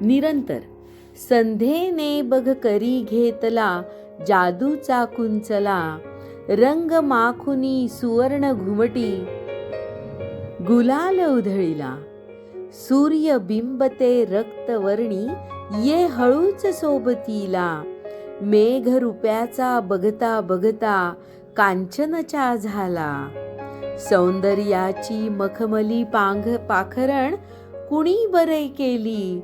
निरंतर संधेने बघ करी घेतला जादूचा कुंचला, रंग माखुनी सुवर्ण घुमटी गुलाल उधळीला, सूर्य बिंबते रक्तवर्णी ये हळूच सोबतीला, मेघ रुप्याचा बघता बघता कांचनचा झाला, सौंदर्याची मखमली पाखरण कुणी बरे केली,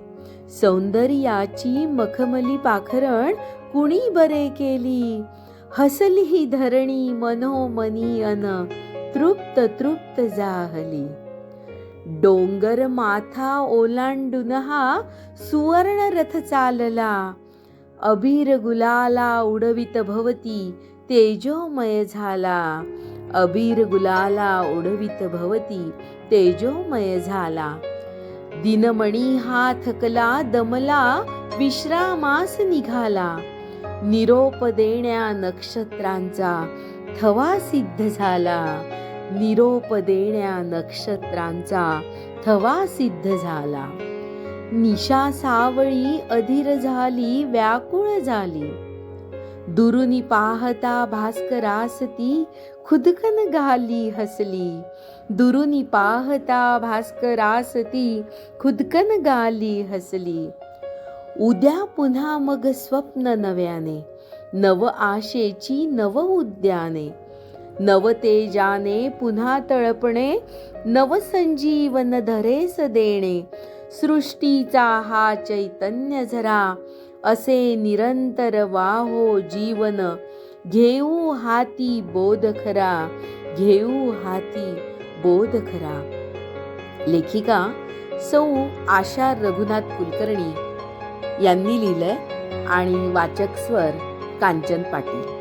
सौंदर्याची मखमली पाखरण कुणी बरे केली, हसली ही धरणी मनोमनी अन तृप्त तृप्त जाहली, डोंगर माथा ओलांडून हा सुवर्ण रथ चालला, अबीर गुलाला उडवित भवती तेजोमय झाला, अबीर गुलाला उडवित भवती तेजोमय झाला, दिनमणी हा थकला दमला विश्रामास निघाला, निरोप देण्या नक्षत्रांचा थवा सिद्ध झाला, निरोप देण्या नक्षत्रांचा थवा सिद्ध झाला, निशा सावळी अधीर झाली व्याकुळ झाली, दुरुनी पाहता भास्करास ती खुदकन गाली हसली, दुरुनी पाहता भास्करास ती खुदकन गाली हसली, उद्या पुन्हा मग स्वप्न नव्याने, नव आशेची नव उद्याने, नव तेजाने पुन्हा तळपणे, नव संजीवन धरेस देणे, सृष्टीचा हा चैतन्य झरा असे निरंतर वाहो जीवन, घेऊ हाती बोध खरा, घेऊ हाती बोध खरा. लेखिका सौ आशा रघुनाथ कुलकर्णी यांनी लिहिलंय आणि वाचक स्वर कांचन पाटील.